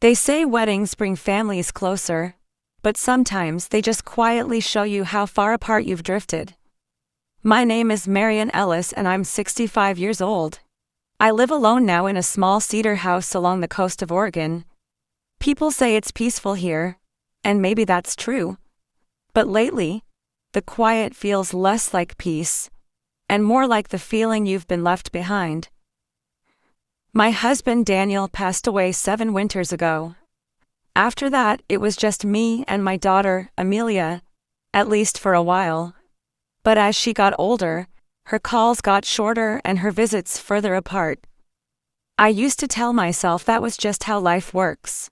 They say weddings bring families closer, but sometimes they just quietly show you how far apart you've drifted. My name is Marian Ellis and I'm 65 years old. I live alone now in a small cedar house along the coast of Oregon. People say it's peaceful here, and maybe that's true. But lately, the quiet feels less like peace, and more like the feeling you've been left behind. My husband Daniel passed away 7 winters ago. After that, it was just me and my daughter, Amelia, at least for a while. But as she got older, her calls got shorter and her visits further apart. I used to tell myself that was just how life works.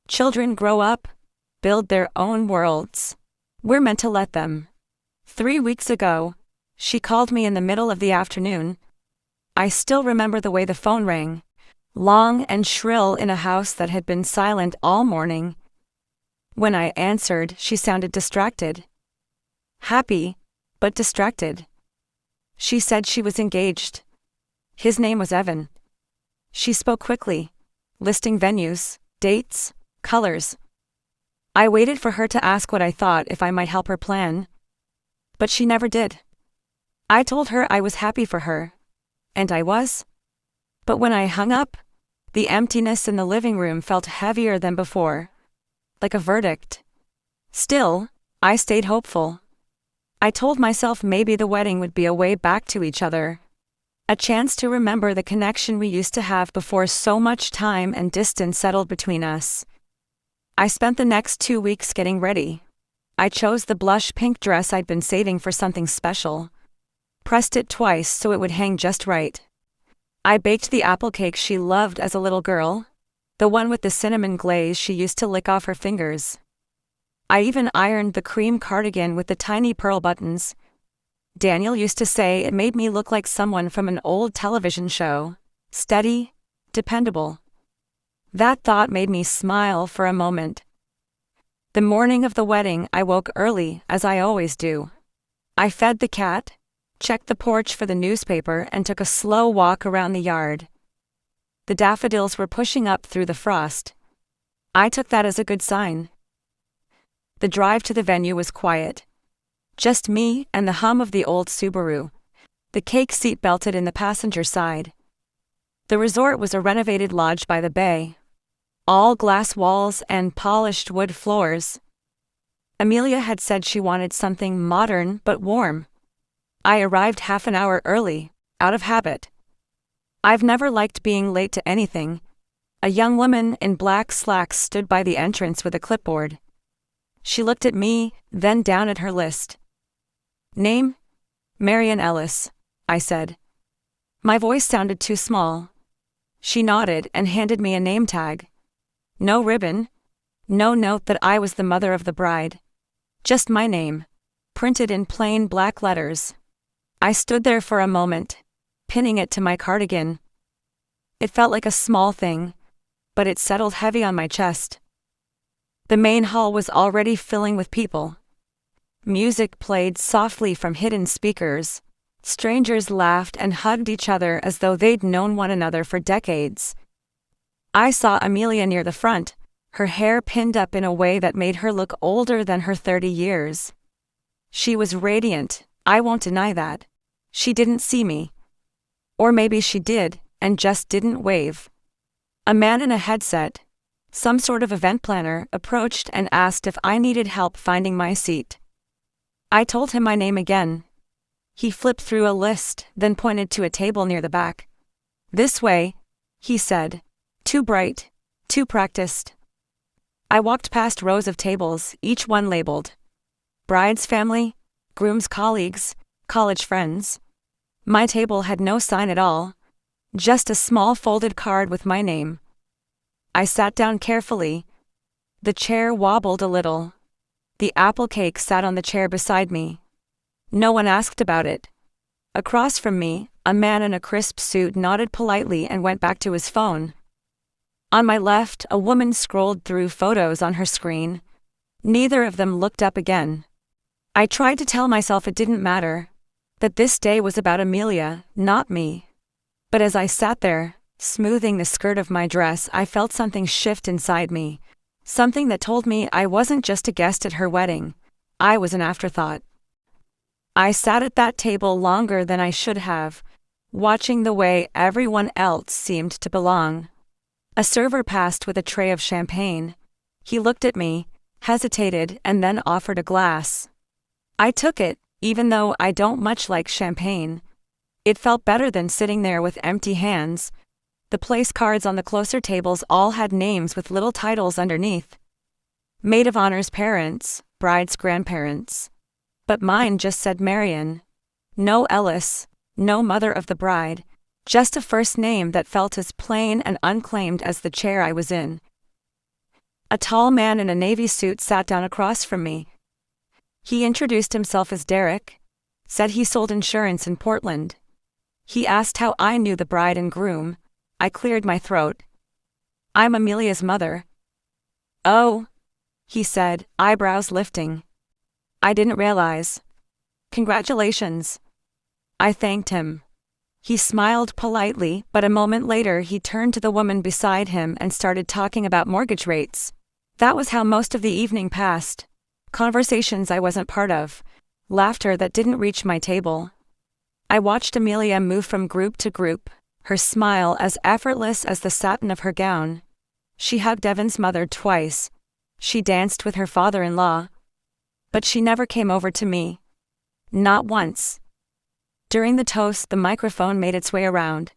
Children grow up, build their own worlds. We're meant to let them. 3 weeks ago, she called me in the middle of the afternoon. I still remember the way the phone rang, long and shrill in a house that had been silent all morning. When I answered, she sounded distracted. Happy, but distracted. She said she was engaged. His name was Evan. She spoke quickly, listing venues, dates, colors. I waited for her to ask what I thought if I might help her plan. But she never did. I told her I was happy for her. And I was. But when I hung up, the emptiness in the living room felt heavier than before. Like a verdict. Still, I stayed hopeful. I told myself maybe the wedding would be a way back to each other. A chance to remember the connection we used to have before so much time and distance settled between us. I spent the next 2 weeks getting ready. I chose the blush pink dress I'd been saving for something special. Pressed it twice so it would hang just right. I baked the apple cake she loved as a little girl, the one with the cinnamon glaze she used to lick off her fingers. I even ironed the cream cardigan with the tiny pearl buttons. Daniel used to say it made me look like someone from an old television show, steady, dependable. That thought made me smile for a moment. The morning of the wedding, I woke early, as I always do. I fed the cat, checked the porch for the newspaper, and took a slow walk around the yard. The daffodils were pushing up through the frost. I took that as a good sign. The drive to the venue was quiet. Just me and the hum of the old Subaru. The cake seat belted in the passenger side. The resort was a renovated lodge by the bay. All glass walls and polished wood floors. Amelia had said she wanted something modern but warm. I arrived half an hour early, out of habit. I've never liked being late to anything. A young woman in black slacks stood by the entrance with a clipboard. She looked at me, then down at her list. Name? Marian Ellis, I said. My voice sounded too small. She nodded and handed me a name tag. No ribbon. No note that I was the mother of the bride. Just my name, printed in plain black letters. I stood there for a moment, pinning it to my cardigan. It felt like a small thing, but it settled heavy on my chest. The main hall was already filling with people. Music played softly from hidden speakers. Strangers laughed and hugged each other as though they'd known one another for decades. I saw Amelia near the front, her hair pinned up in a way that made her look older than her 30 years. She was radiant, I won't deny that. She didn't see me. Or maybe she did, and just didn't wave. A man in a headset, some sort of event planner, approached and asked if I needed help finding my seat. I told him my name again. He flipped through a list, then pointed to a table near the back. This way, he said. Too bright, too practiced. I walked past rows of tables, each one labeled. Bride's family, groom's colleagues, college friends. My table had no sign at all, just a small folded card with my name. I sat down carefully. The chair wobbled a little. The apple cake sat on the chair beside me. No one asked about it. Across from me, a man in a crisp suit nodded politely and went back to his phone. On my left, a woman scrolled through photos on her screen. Neither of them looked up again. I tried to tell myself it didn't matter, that this day was about Amelia, not me. But as I sat there, Smoothing the skirt of my dress, I felt something shift inside me. Something that told me I wasn't just a guest at her wedding. I was an afterthought. I sat at that table longer than I should have, watching the way everyone else seemed to belong. A server passed with a tray of champagne. He looked at me, hesitated, and then offered a glass. I took it, even though I don't much like champagne. It felt better than sitting there with empty hands. The place cards on the closer tables all had names with little titles underneath. Maid of honor's parents, bride's grandparents. But mine just said Marian. No Ellis, no mother of the bride, just a first name that felt as plain and unclaimed as the chair I was in. A tall man in a navy suit sat down across from me. He introduced himself as Derek, said he sold insurance in Portland. He asked how I knew the bride and groom. I cleared my throat. I'm Amelia's mother. Oh, he said, eyebrows lifting. I didn't realize. Congratulations. I thanked him. He smiled politely, but a moment later he turned to the woman beside him and started talking about mortgage rates. That was how most of the evening passed. Conversations I wasn't part of. Laughter that didn't reach my table. I watched Amelia move from group to group, her smile as effortless as the satin of her gown. She hugged Evan's mother twice. She danced with her father-in-law. But she never came over to me. Not once. During the toast, the microphone made its way around.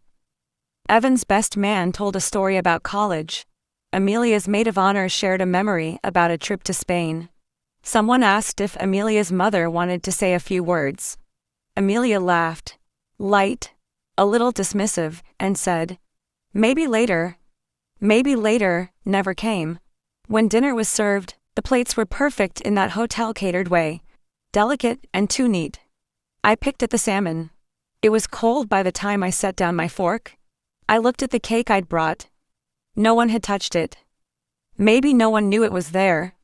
Evan's best man told a story about college. Amelia's maid of honor shared a memory about a trip to Spain. Someone asked if Amelia's mother wanted to say a few words. Amelia laughed, light, a little dismissive, and said, "Maybe later." Maybe later never came. When dinner was served, the plates were perfect in that hotel-catered way, delicate and too neat. I picked at the salmon. It was cold by the time I set down my fork. I looked at the cake I'd brought. No one had touched it. Maybe no one knew it was there.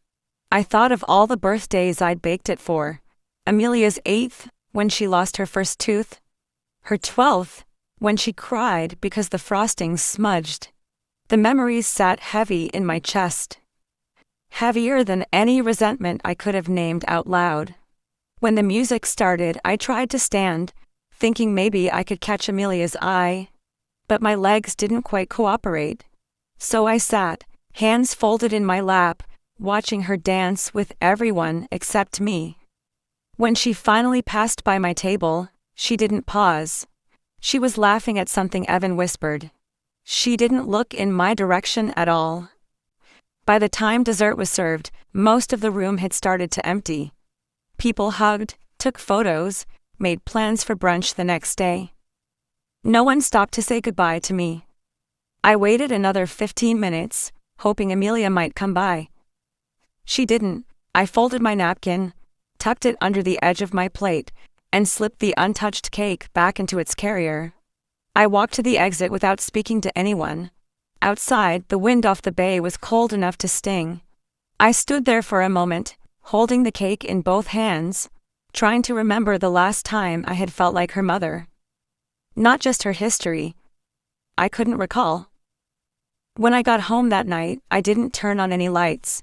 I thought of all the birthdays I'd baked it for. Amelia's 8th, when she lost her first tooth. Her 12th, when she cried because the frosting smudged. The memories sat heavy in my chest. Heavier than any resentment I could have named out loud. When the music started, I tried to stand, thinking maybe I could catch Amelia's eye. But my legs didn't quite cooperate. So I sat, hands folded in my lap, watching her dance with everyone except me. When she finally passed by my table, she didn't pause. She was laughing at something Evan whispered. She didn't look in my direction at all. By the time dessert was served, most of the room had started to empty. People hugged, took photos, made plans for brunch the next day. No one stopped to say goodbye to me. I waited another 15 minutes, hoping Amelia might come by. She didn't. I folded my napkin, tucked it under the edge of my plate, and slipped the untouched cake back into its carrier. I walked to the exit without speaking to anyone. Outside, the wind off the bay was cold enough to sting. I stood there for a moment, holding the cake in both hands, trying to remember the last time I had felt like her mother. Not just her history. I couldn't recall. When I got home that night, I didn't turn on any lights.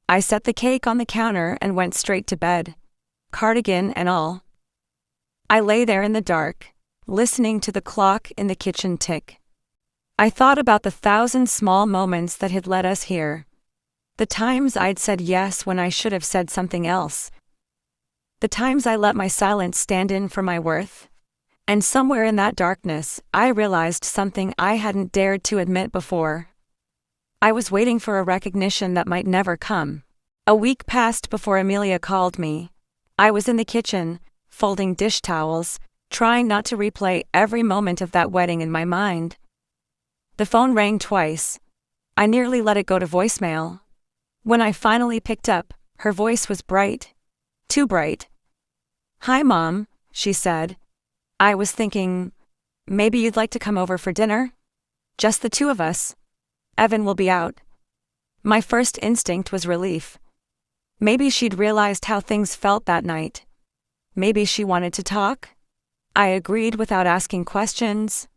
I set the cake on the counter and went straight to bed, cardigan and all. I lay there in the dark, listening to the clock in the kitchen tick. I thought about the 1,000 small moments that had led us here. The times I'd said yes when I should have said something else. The times I let my silence stand in for my worth. And somewhere in that darkness, I realized something I hadn't dared to admit before. I was waiting for a recognition that might never come. A week passed before Amelia called me. I was in the kitchen, folding dish towels, trying not to replay every moment of that wedding in my mind. The phone rang twice. I nearly let it go to voicemail. When I finally picked up, her voice was bright. Too bright. "Hi, Mom," she said. "I was thinking, maybe you'd like to come over for dinner? Just the two of us. Evan will be out." My first instinct was relief. Maybe she'd realized how things felt that night. Maybe she wanted to talk. I agreed without asking questions.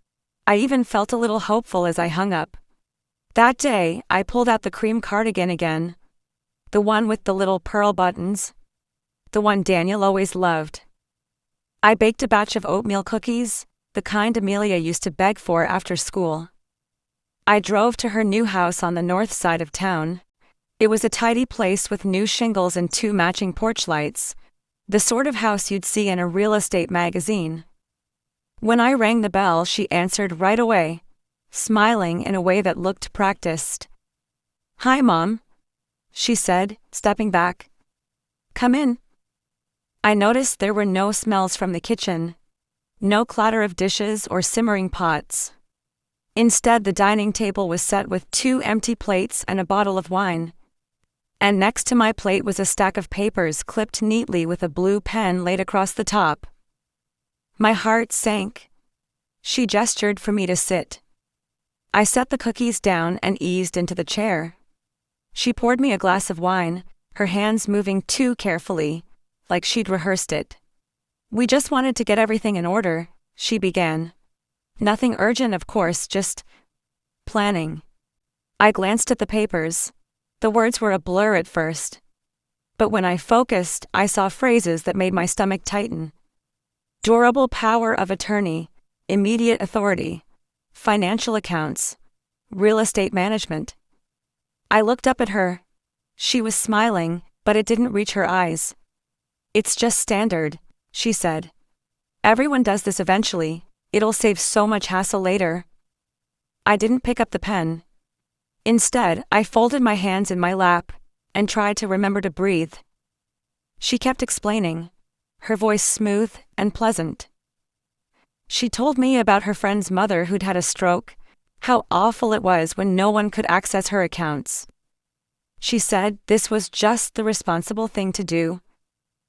I even felt a little hopeful as I hung up. That day, I pulled out the cream cardigan again. The one with the little pearl buttons. The one Daniel always loved. I baked a batch of oatmeal cookies, the kind Amelia used to beg for after school. I drove to her new house on the north side of town. It was a tidy place with new shingles and 2 matching porch lights, the sort of house you'd see in a real estate magazine. When I rang the bell, she answered right away, smiling in a way that looked practiced. "Hi, Mom," she said, stepping back. "Come in." I noticed there were no smells from the kitchen. No clatter of dishes or simmering pots. Instead, the dining table was set with 2 empty plates and a bottle of wine. And next to my plate was a stack of papers clipped neatly with a blue pen laid across the top. My heart sank. She gestured for me to sit. I set the cookies down and eased into the chair. She poured me a glass of wine, her hands moving too carefully, like she'd rehearsed it. "We just wanted to get everything in order," she began. "Nothing urgent, of course, just planning." I glanced at the papers. The words were a blur at first. But when I focused, I saw phrases that made my stomach tighten. Durable power of attorney, immediate authority, financial accounts, real estate management. I looked up at her. She was smiling, but it didn't reach her eyes. "It's just standard," she said. "Everyone does this eventually. It'll save so much hassle later." I didn't pick up the pen. Instead, I folded my hands in my lap and tried to remember to breathe. She kept explaining, her voice smooth and pleasant. She told me about her friend's mother who'd had a stroke, how awful it was when no one could access her accounts. She said this was just the responsible thing to do.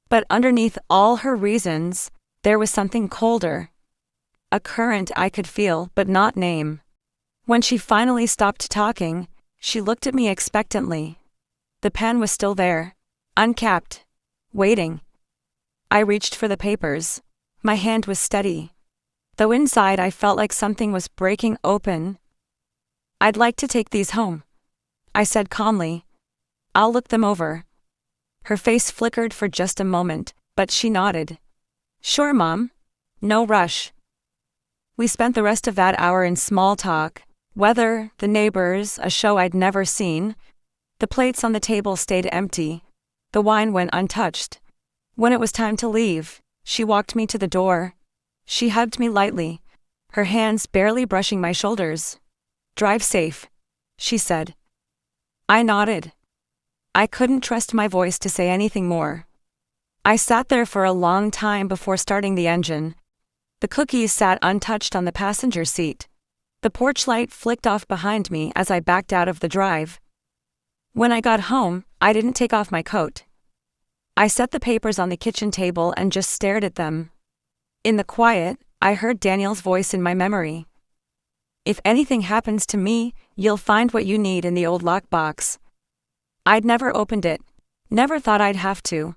But underneath all her reasons, there was something colder. A current I could feel but not name. When she finally stopped talking, she looked at me expectantly. The pen was still there, uncapped, waiting. I reached for the papers. My hand was steady. Though inside I felt like something was breaking open. "I'd like to take these home," I said calmly. "I'll look them over." Her face flickered for just a moment, but she nodded. "Sure, Mom. No rush." We spent the rest of that hour in small talk. Weather, the neighbors, a show I'd never seen. The plates on the table stayed empty. The wine went untouched. When it was time to leave, she walked me to the door. She hugged me lightly, her hands barely brushing my shoulders. "Drive safe," she said. I nodded. I couldn't trust my voice to say anything more. I sat there for a long time before starting the engine. The cookies sat untouched on the passenger seat. The porch light flicked off behind me as I backed out of the drive. When I got home, I didn't take off my coat. I set the papers on the kitchen table and just stared at them. In the quiet, I heard Daniel's voice in my memory. "If anything happens to me, you'll find what you need in the old lockbox." I'd never opened it, never thought I'd have to.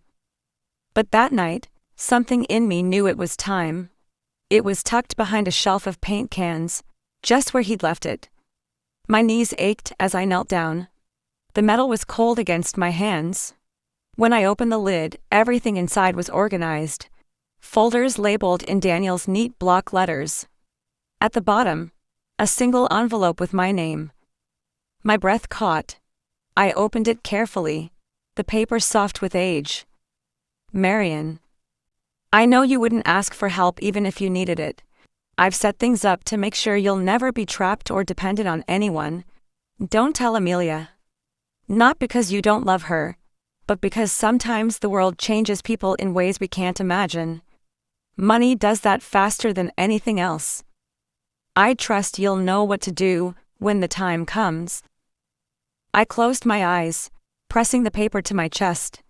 But that night, something in me knew it was time. It was tucked behind a shelf of paint cans, just where he'd left it. My knees ached as I knelt down. The metal was cold against my hands. When I opened the lid, everything inside was organized. Folders labeled in Daniel's neat block letters. At the bottom, a single envelope with my name. My breath caught. I opened it carefully, the paper soft with age. "Marian. I know you wouldn't ask for help even if you needed it. I've set things up to make sure you'll never be trapped or dependent on anyone. Don't tell Amelia. Not because you don't love her, but because sometimes the world changes people in ways we can't imagine. Money does that faster than anything else. I trust you'll know what to do when the time comes." I closed my eyes, pressing the paper to my chest.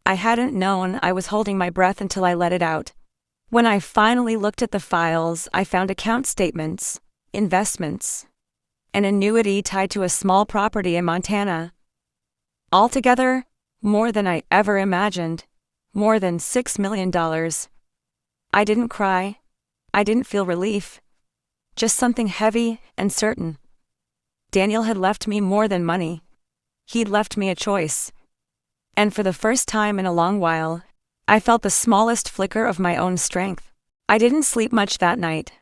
I hadn't known I was holding my breath until I let it out. When I finally looked at the files, I found account statements, investments, an annuity tied to a small property in Montana. Altogether, more than I ever imagined, more than $6 million. I didn't cry. I didn't feel relief. just something heavy and certain. Daniel had left me more than money. He'd left me a choice. And for the first time in a long while, I felt the smallest flicker of my own strength. I didn't sleep much that night.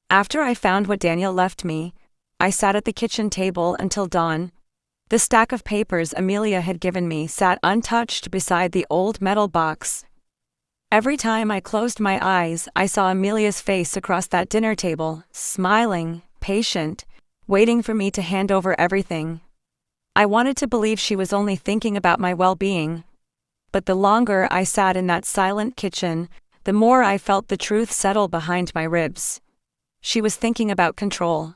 After I found what Daniel left me, I sat at the kitchen table until dawn. The stack of papers Amelia had given me sat untouched beside the old metal box. Every time I closed my eyes, I saw Amelia's face across that dinner table, smiling, patient, waiting for me to hand over everything. I wanted to believe she was only thinking about my well-being. But the longer I sat in that silent kitchen, the more I felt the truth settle behind my ribs. She was thinking about control.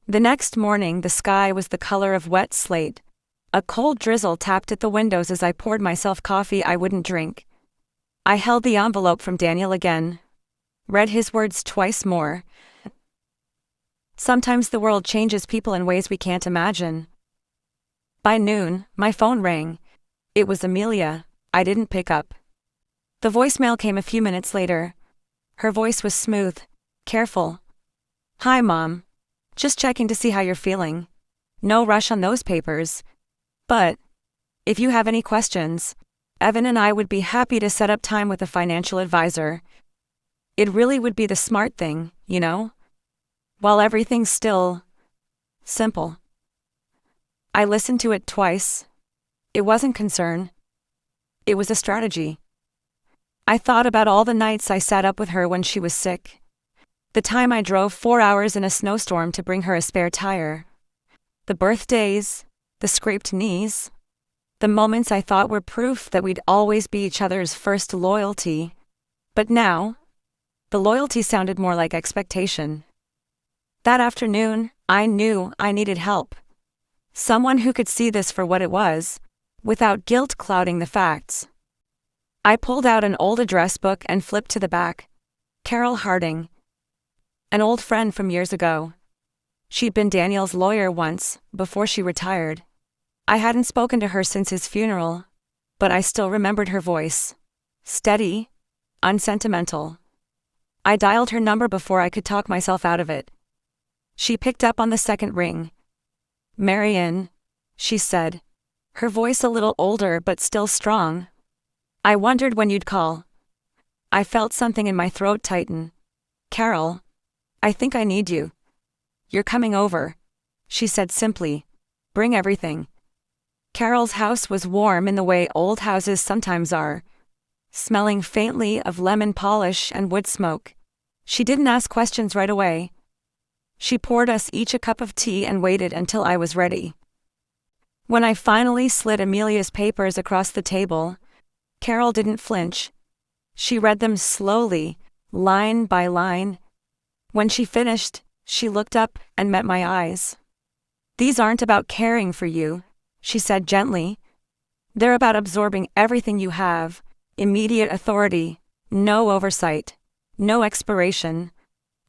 The next morning, the sky was the color of wet slate. A cold drizzle tapped at the windows as I poured myself coffee I wouldn't drink. I held the envelope from Daniel again. Read his words twice more. Sometimes the world changes people in ways we can't imagine. By noon, my phone rang. It was Amelia. I didn't pick up. The voicemail came a few minutes later. Her voice was smooth, careful. "Hi, Mom. Just checking to see how you're feeling. No rush on those papers. But if you have any questions, Evan and I would be happy to set up time with a financial advisor. It really would be the smart thing, you know? While everything's still simple." I listened to it twice. It wasn't concern. It was a strategy. I thought about all the nights I sat up with her when she was sick. The time I drove 4 hours in a snowstorm to bring her a spare tire. The birthdays, the scraped knees. The moments I thought were proof that we'd always be each other's first loyalty. But now, the loyalty sounded more like expectation. That afternoon, I knew I needed help. Someone who could see this for what it was, without guilt clouding the facts. I pulled out an old address book and flipped to the back. Carol Harding. An old friend from years ago. She'd been Daniel's lawyer once, before she retired. I hadn't spoken to her since his funeral, but I still remembered her voice. Steady, unsentimental. I dialed her number before I could talk myself out of it. She picked up on the second ring. "Marian," she said, her voice a little older but still strong. "I wondered when you'd call." I felt something in my throat tighten. "Carol, I think I need you. You're coming over," she said simply. "Bring everything." Carol's house was warm in the way old houses sometimes are, smelling faintly of lemon polish and wood smoke. She didn't ask questions right away. She poured us each a cup of tea and waited until I was ready. When I finally slid Amelia's papers across the table, Carol didn't flinch. She read them slowly, line by line. When she finished, she looked up and met my eyes. "These aren't about caring for you," she said gently. "They're about absorbing everything you have, immediate authority, no oversight, no expiration.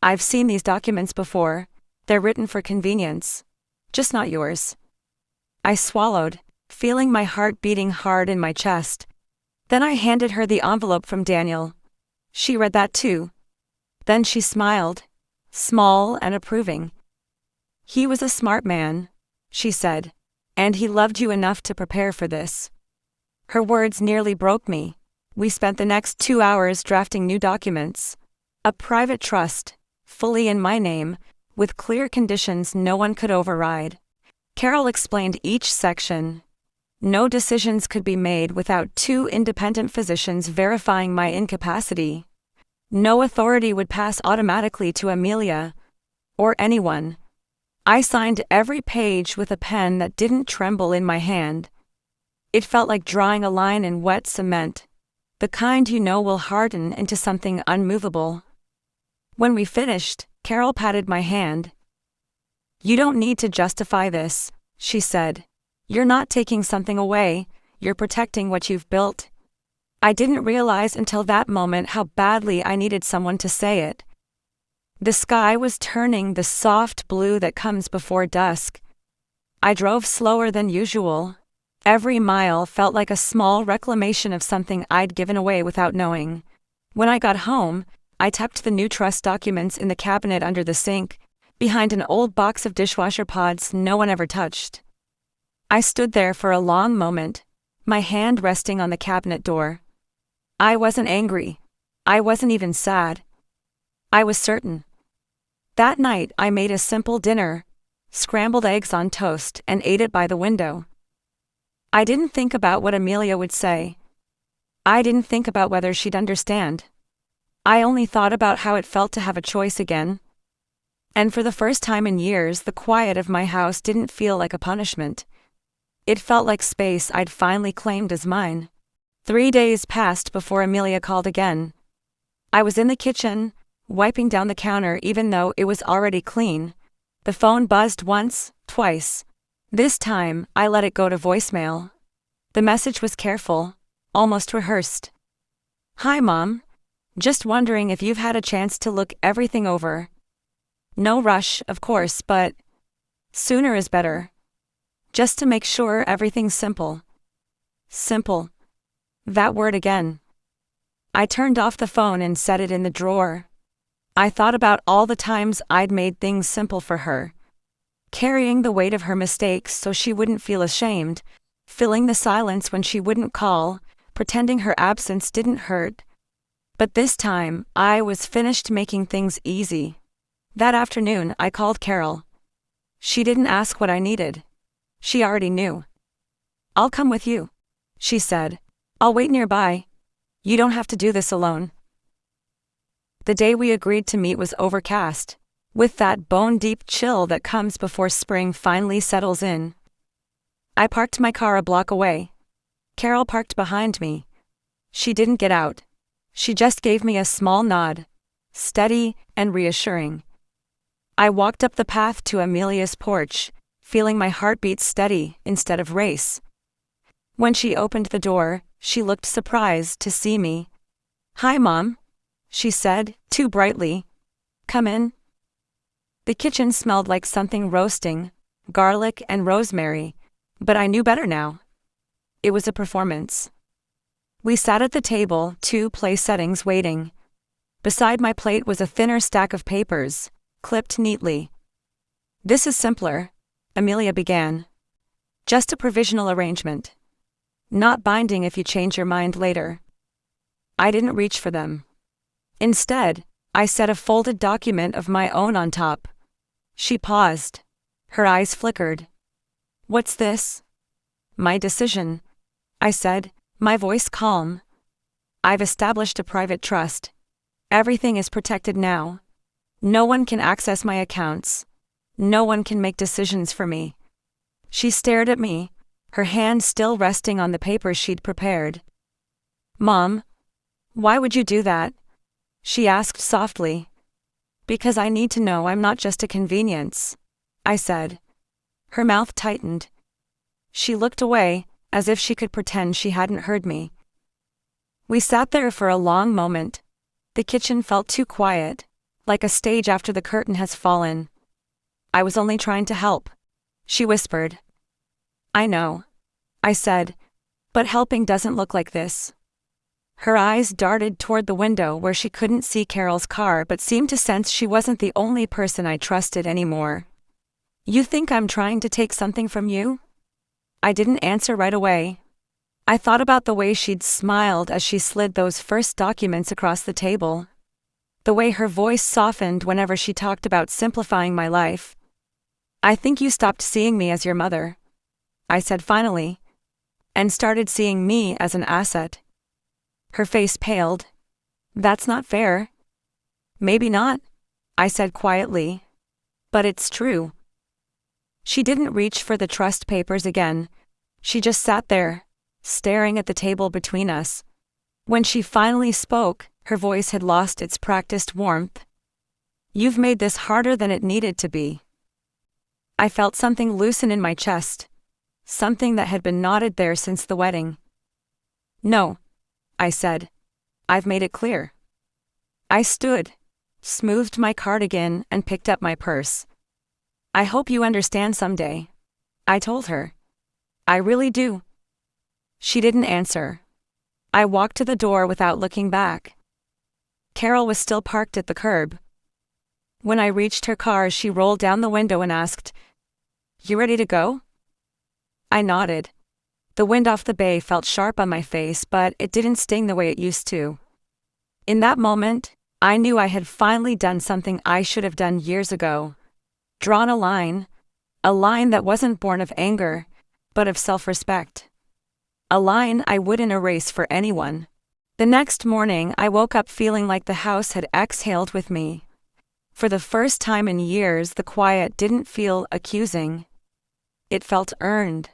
I've seen these documents before. They're written for convenience, just not yours." I swallowed, feeling my heart beating hard in my chest. Then I handed her the envelope from Daniel. She read that too. Then she smiled, small and approving. "He was a smart man," she said, "and he loved you enough to prepare for this." Her words nearly broke me. We spent the next 2 hours drafting new documents. A private trust, fully in my name, with clear conditions no one could override. Carol explained each section. No decisions could be made without 2 independent physicians verifying my incapacity. No authority would pass automatically to Amelia, or anyone. I signed every page with a pen that didn't tremble in my hand. It felt like drawing a line in wet cement, the kind you know will harden into something unmovable. When we finished, Carol patted my hand. "You don't need to justify this," she said. "You're not taking something away, you're protecting what you've built." I didn't realize until that moment how badly I needed someone to say it. The sky was turning the soft blue that comes before dusk. I drove slower than usual. Every mile felt like a small reclamation of something I'd given away without knowing. When I got home, I tucked the new trust documents in the cabinet under the sink, behind an old box of dishwasher pods no one ever touched. I stood there for a long moment, my hand resting on the cabinet door. I wasn't angry. I wasn't even sad. I was certain. That night I made a simple dinner, scrambled eggs on toast, and ate it by the window. I didn't think about what Amelia would say. I didn't think about whether she'd understand. I only thought about how it felt to have a choice again. And for the first time in years, the quiet of my house didn't feel like a punishment. It felt like space I'd finally claimed as mine. 3 days passed before Amelia called again. I was in the kitchen, wiping down the counter even though it was already clean. The phone buzzed once, twice. This time, I let it go to voicemail. The message was careful, almost rehearsed. "Hi, Mom. Just wondering if you've had a chance to look everything over. No rush, of course, but sooner is better. Just to make sure everything's simple." Simple. That word again. I turned off the phone and set it in the drawer. I thought about all the times I'd made things simple for her. Carrying the weight of her mistakes so she wouldn't feel ashamed, filling the silence when she wouldn't call, pretending her absence didn't hurt. But this time, I was finished making things easy. That afternoon, I called Carol. She didn't ask what I needed. She already knew. "I'll come with you," she said. "I'll wait nearby. You don't have to do this alone." The day we agreed to meet was overcast, with that bone-deep chill that comes before spring finally settles in. I parked my car a block away. Carol parked behind me. She didn't get out. She just gave me a small nod, steady and reassuring. I walked up the path to Amelia's porch, feeling my heartbeat steady instead of race. When she opened the door, she looked surprised to see me. "Hi, Mom," she said, too brightly. "Come in." The kitchen smelled like something roasting, garlic and rosemary, but I knew better now. It was a performance. We sat at the table, 2 place settings waiting. Beside my plate was a thinner stack of papers, clipped neatly. "This is simpler," Amelia began. "Just a provisional arrangement. Not binding if you change your mind later." I didn't reach for them. Instead, I set a folded document of my own on top. She paused. Her eyes flickered. "What's this?" "My decision," I said, my voice calm. "I've established a private trust. Everything is protected now. No one can access my accounts. No one can make decisions for me." She stared at me, her hand still resting on the papers she'd prepared. "Mom, why would you do that?" she asked softly. "Because I need to know I'm not just a convenience," I said. Her mouth tightened. She looked away, as if she could pretend she hadn't heard me. We sat there for a long moment. The kitchen felt too quiet, like a stage after the curtain has fallen. "I was only trying to help," she whispered. "I know," I said, "but helping doesn't look like this." Her eyes darted toward the window where she couldn't see Carol's car but seemed to sense she wasn't the only person I trusted anymore. "You think I'm trying to take something from you?" I didn't answer right away. I thought about the way she'd smiled as she slid those first documents across the table. The way her voice softened whenever she talked about simplifying my life. "I think you stopped seeing me as your mother," I said finally, "and started seeing me as an asset." Her face paled. "That's not fair." "Maybe not," I said quietly. "But it's true." She didn't reach for the trust papers again. She just sat there, staring at the table between us. When she finally spoke, her voice had lost its practiced warmth. "You've made this harder than it needed to be." I felt something loosen in my chest, something that had been knotted there since the wedding. "No," I said. "I've made it clear." I stood, smoothed my cardigan, and picked up my purse. "I hope you understand someday," I told her. "I really do." She didn't answer. I walked to the door without looking back. Carol was still parked at the curb. When I reached her car, she rolled down the window and asked, "You ready to go?" I nodded. The wind off the bay felt sharp on my face, but it didn't sting the way it used to. In that moment, I knew I had finally done something I should have done years ago. Drawn a line that wasn't born of anger, but of self-respect. A line I wouldn't erase for anyone. The next morning, I woke up feeling like the house had exhaled with me. For the first time in years, the quiet didn't feel accusing. It felt earned.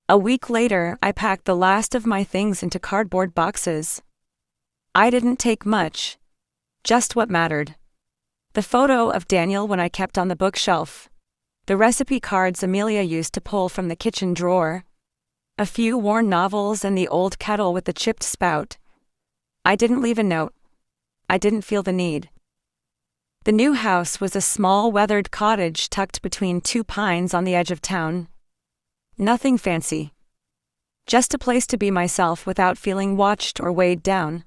A week later, I packed the last of my things into cardboard boxes. I didn't take much, just what mattered. The photo of Daniel when I kept on the bookshelf. The recipe cards Amelia used to pull from the kitchen drawer. A few worn novels and the old kettle with the chipped spout. I didn't leave a note. I didn't feel the need. The new house was a small weathered cottage tucked between two pines on the edge of town. Nothing fancy. Just a place to be myself without feeling watched or weighed down.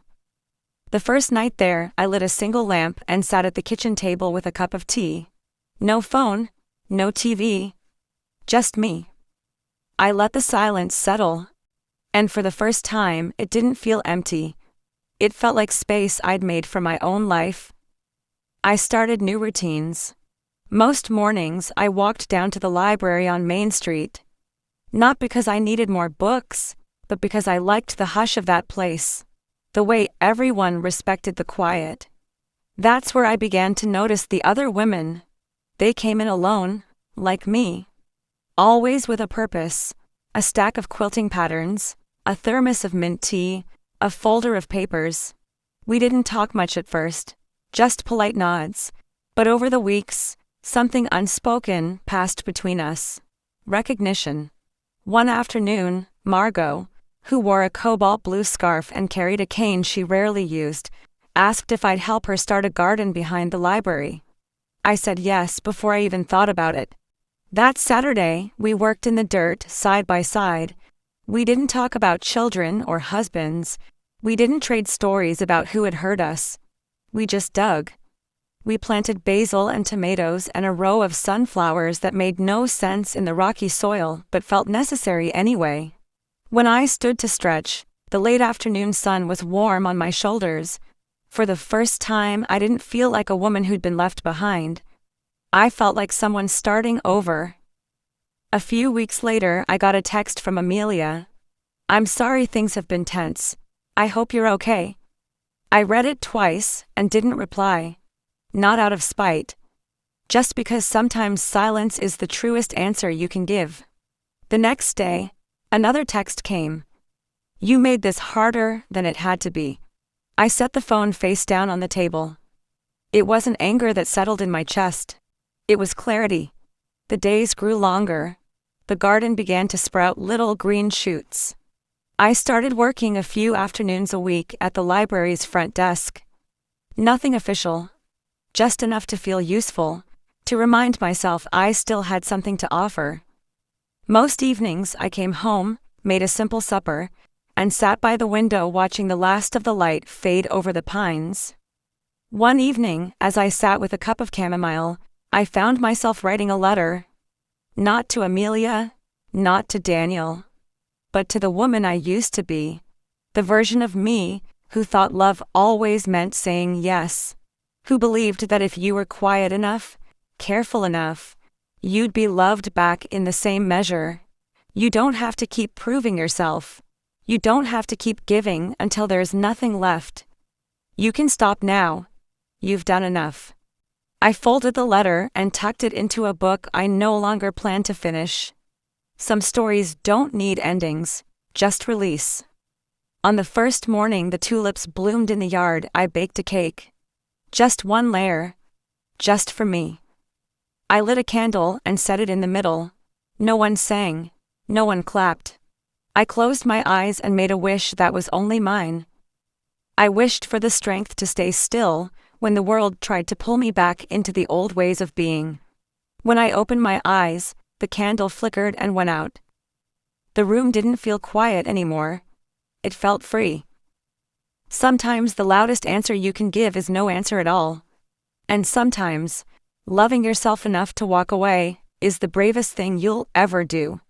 The first night there, I lit a single lamp and sat at the kitchen table with a cup of tea. No phone, no TV. Just me. I let the silence settle. And for the first time, it didn't feel empty. It felt like space I'd made for my own life. I started new routines. Most mornings, I walked down to the library on Main Street. Not because I needed more books, but because I liked the hush of that place. The way everyone respected the quiet. That's where I began to notice the other women. They came in alone, like me. Always with a purpose. A stack of quilting patterns, a thermos of mint tea, a folder of papers. We didn't talk much at first, just polite nods. But over the weeks, something unspoken passed between us. Recognition. One afternoon, Margot, who wore a cobalt blue scarf and carried a cane she rarely used, asked if I'd help her start a garden behind the library. I said yes before I even thought about it. That Saturday, we worked in the dirt, side by side. We didn't talk about children or husbands. We didn't trade stories about who had hurt us. We just dug. We planted basil and tomatoes and a row of sunflowers that made no sense in the rocky soil but felt necessary anyway. When I stood to stretch, the late afternoon sun was warm on my shoulders. For the first time, I didn't feel like a woman who'd been left behind. I felt like someone starting over. A few weeks later, I got a text from Amelia. "I'm sorry things have been tense. I hope you're okay." I read it twice and didn't reply. Not out of spite. Just because sometimes silence is the truest answer you can give. The next day, another text came. "You made this harder than it had to be." I set the phone face down on the table. It wasn't anger that settled in my chest. It was clarity. The days grew longer. The garden began to sprout little green shoots. I started working a few afternoons a week at the library's front desk. Nothing official. Just enough to feel useful, to remind myself I still had something to offer. Most evenings I came home, made a simple supper, and sat by the window watching the last of the light fade over the pines. One evening, as I sat with a cup of chamomile, I found myself writing a letter. Not to Amelia, not to Daniel, but to the woman I used to be. The version of me who thought love always meant saying yes. Who believed that if you were quiet enough, careful enough, you'd be loved back in the same measure. You don't have to keep proving yourself. You don't have to keep giving until there's nothing left. You can stop now. You've done enough. I folded the letter and tucked it into a book I no longer planned to finish. Some stories don't need endings, just release. On the first morning the tulips bloomed in the yard, I baked a cake. Just one layer. Just for me. I lit a candle and set it in the middle. No one sang. No one clapped. I closed my eyes and made a wish that was only mine. I wished for the strength to stay still when the world tried to pull me back into the old ways of being. When I opened my eyes, the candle flickered and went out. The room didn't feel quiet anymore. It felt free. Sometimes the loudest answer you can give is no answer at all. And sometimes, loving yourself enough to walk away is the bravest thing you'll ever do.